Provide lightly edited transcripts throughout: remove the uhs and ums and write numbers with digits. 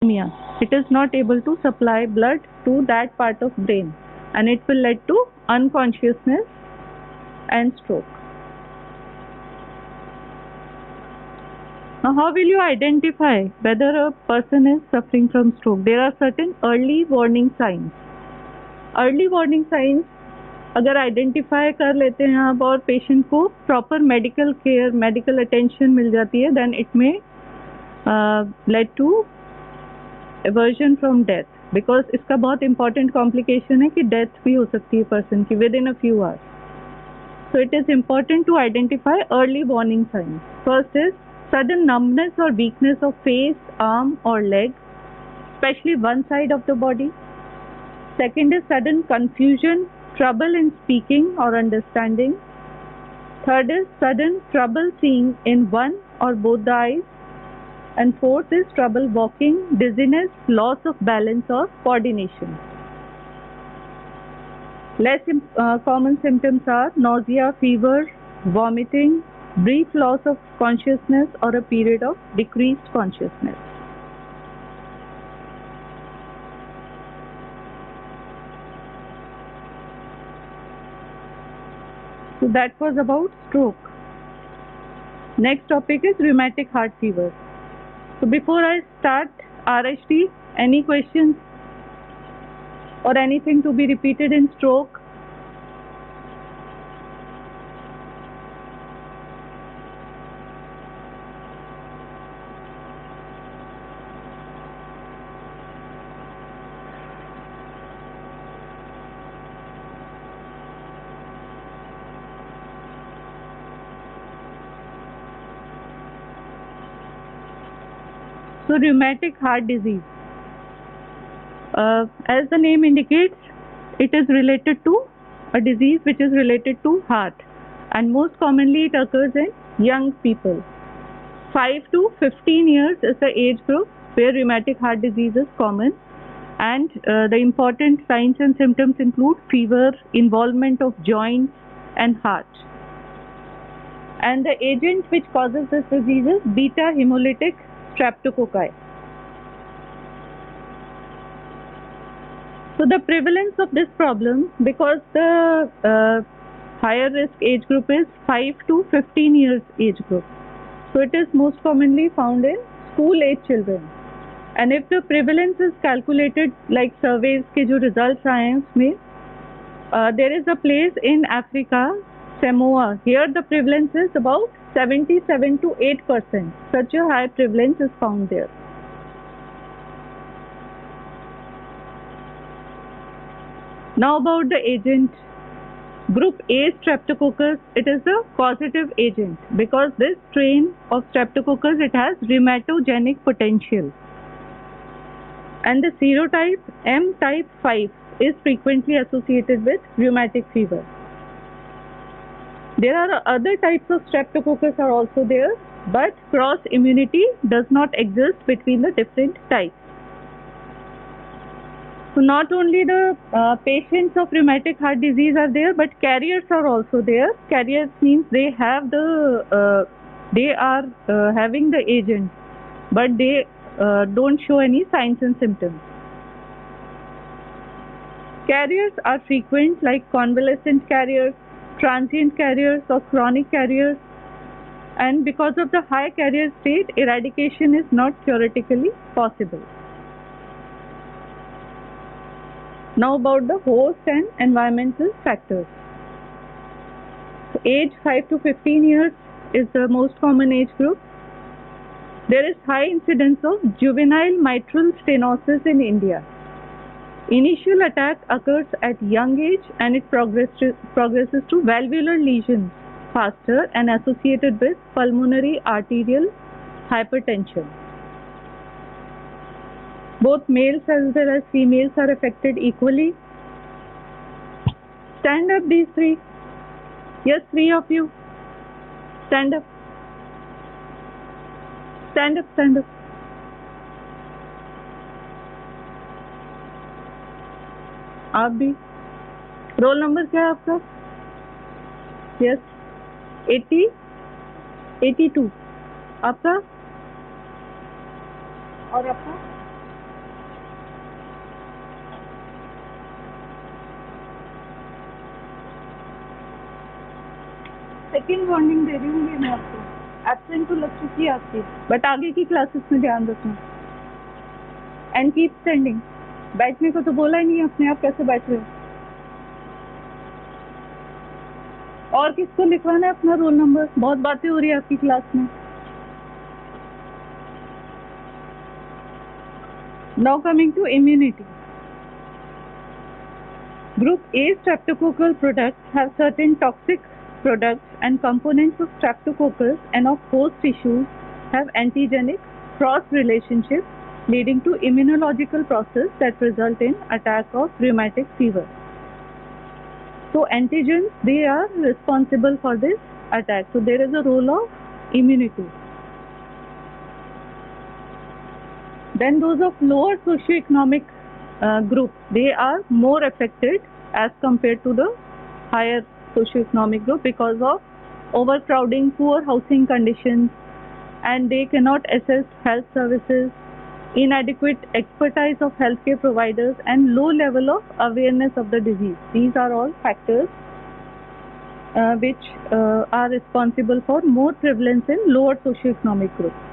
It is not able to supply blood to that part of brain, and it will lead to unconsciousness and stroke. Now, how will you identify whether a person is suffering from stroke? There are certain early warning signs. Early warning signs अगर identify कर लेते हैं आप और patient को proper medical care, medical attention मिल जाती है, then it may lead to aversion from death, because इसका बहुत इंपॉर्टेंट कॉम्प्लिकेशन है कि डेथ भी हो सकती है पर्सन की with in a few hours. So it is important to identify early warning signs. First is sudden numbness or weakness of face, arm or leg, especially one side of the body. Second is sudden confusion, trouble in speaking or understanding. Third is sudden trouble seeing in one or both the eyes. And fourth is trouble walking, dizziness, loss of balance or coordination. Less common symptoms are nausea, fever, vomiting, brief loss of consciousness or a period of decreased consciousness. So that was about stroke. Next topic is rheumatic heart fever. So before I start RHT, any questions or anything to be repeated in stroke? So rheumatic heart disease, as the name indicates, it is related to a disease which is related to heart, and most commonly it occurs in young people. 5 to 15 years is the age group where rheumatic heart disease is common, and the important signs and symptoms include fever, involvement of joints and heart. And the agent which causes this disease is beta hemolytic streptococci. So the prevalence of this problem, because the higher risk age group is 5 to 15 years age group, so it is most commonly found in school age children. And if the prevalence is calculated like surveys के जो results आए हैं उसमें, there is a place in Africa, Samoa. Here the prevalence is about 77 to 8%. Such a high prevalence is found there. Now about the agent. Group A Streptococcus, it is a causative agent because this strain of Streptococcus, it has rheumatogenic potential. And the serotype M type 5 is frequently associated with rheumatic fever. There are other types of Streptococcus are also there, but cross immunity does not exist between the different types. So not only the patients of rheumatic heart disease are there, but carriers are also there. Carriers means they have the they are having the agent, but they don't show any signs and symptoms. Carriers are frequent, like convalescent carriers, transient carriers or chronic carriers, and because of the high carrier state, eradication is not theoretically possible. Now about the host and environmental factors. So age 5 to 15 years is the most common age group. There is high incidence of juvenile mitral stenosis in India. Initial attack occurs at young age and it progresses to valvular lesions faster and associated with pulmonary arterial hypertension. Both males as well as females are affected equally. Stand up, these three. Yes, 3 of you. Stand up. Stand up, stand up. आप भी. Roll number क्या है आपका? Yes 80 82. आपका और आपका second warning दे रही हूँ मैं आपको, एब्सेंट तो लग चुकी है आपकी, बट आगे की क्लासेस में ध्यान रखना। एंड कीप स्टैंडिंग, बैठने को तो बोला ही नहीं, अपने आप कैसे बैठ रहे हो। और किसको लिखवाना है अपना रोल नंबर? बहुत बातें हो रही है आपकी क्लास में। Now coming to immunity. Group A streptococcal products have certain toxic products and components of streptococcus and of host tissues have antigenic cross relationship leading to immunological process that result in attack of rheumatic fever. So antigens, they are responsible for this attack. So there is a role of immunity. Then those of lower socioeconomic group, they are more affected as compared to the higher socioeconomic group because of overcrowding, poor housing conditions, and they cannot access health services, inadequate expertise of healthcare providers, and low level of awareness of the disease. These are all factors which are responsible for more prevalence in lower socioeconomic groups.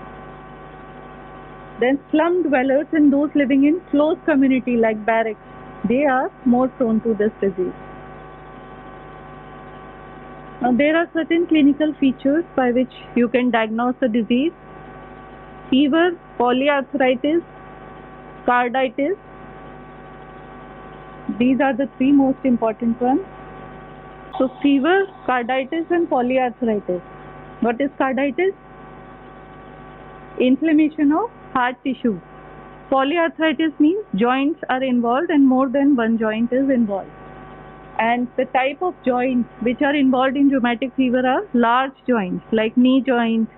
Then slum dwellers and those living in close community like barracks, they are more prone to this disease. Now there are certain clinical features by which you can diagnose the disease: fever, polyarthritis, carditis. These are the three most important ones. So fever, carditis and polyarthritis. What is carditis? Inflammation of heart tissue. Polyarthritis means joints are involved and more than one joint is involved. And the type of joints which are involved in rheumatic fever are large joints like knee joint,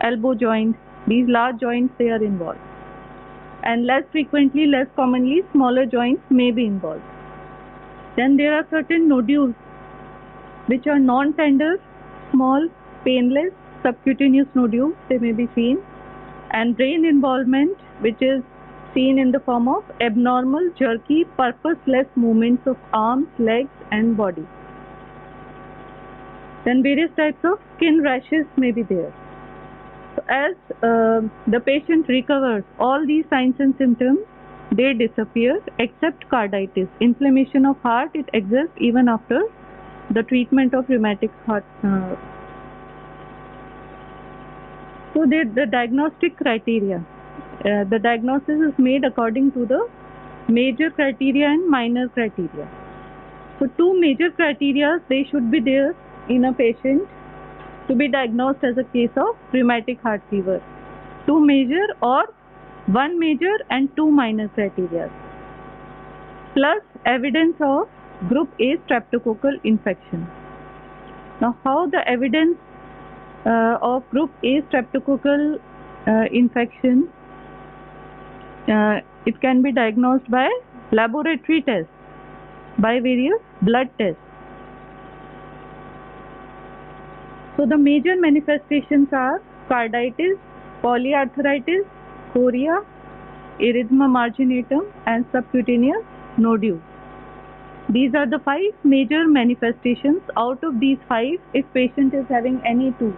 elbow joint. These large joints, they are involved. And less frequently, less commonly, smaller joints may be involved. Then there are certain nodules which are non-tender, small, painless, subcutaneous nodules, they may be seen. And brain involvement, which is seen in the form of abnormal, jerky, purposeless movements of arms, legs and body. Then various types of skin rashes may be there. So as the patient recovers, all these signs and symptoms, they disappear except carditis. Inflammation of heart, it exists even after the treatment of rheumatic heart. So the diagnostic criteria. The diagnosis is made according to the major criteria and minor criteria. So two major criteria, they should be there in a patient to be diagnosed as a case of rheumatic heart fever. Two major or one major and two minor criteria. Plus evidence of group A streptococcal infection. Now how the evidence of group A streptococcal infection, it can be diagnosed by laboratory tests, by various blood tests. So the major manifestations are carditis, polyarthritis, chorea, erythema marginatum and subcutaneous nodules. These are the 5 major manifestations. Out of these 5, if patient is having any 2,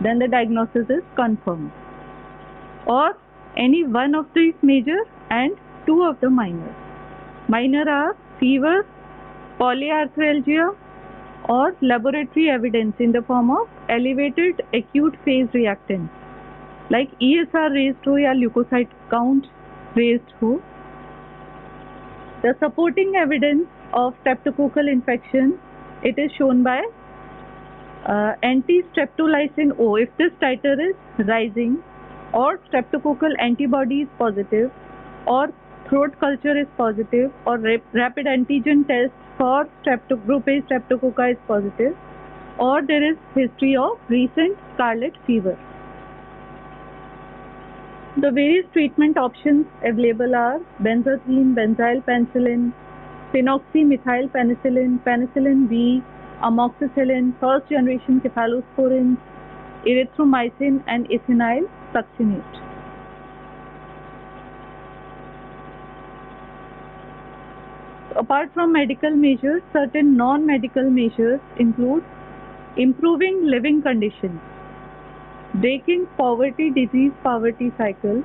then the diagnosis is confirmed. Or any one of these major and 2 of the minor. Minor are fever, polyarthralgia, or laboratory evidence in the form of elevated acute phase reactants like ESR raised ho या leukocyte count raised ho. The supporting evidence of streptococcal infection, it is shown by anti-streptolysin O. If this titer is rising, or streptococcal antibody is positive, or throat culture is positive, or rapid antigen test for group A streptococci is positive, or there is history of recent scarlet fever. The various treatment options available are benzathine, benzyl penicillin, phenoxymethyl penicillin, penicillin V, amoxicillin, first generation cephalosporins, erythromycin and ethinyl succinate. Apart from medical measures, certain non-medical measures include improving living conditions, breaking poverty, disease, poverty cycle,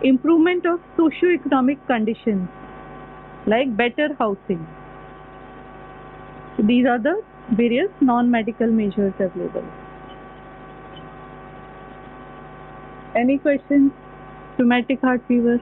improvement of socioeconomic conditions like better housing. So these are the various non-medical measures available. Any questions? Rheumatic heart fever.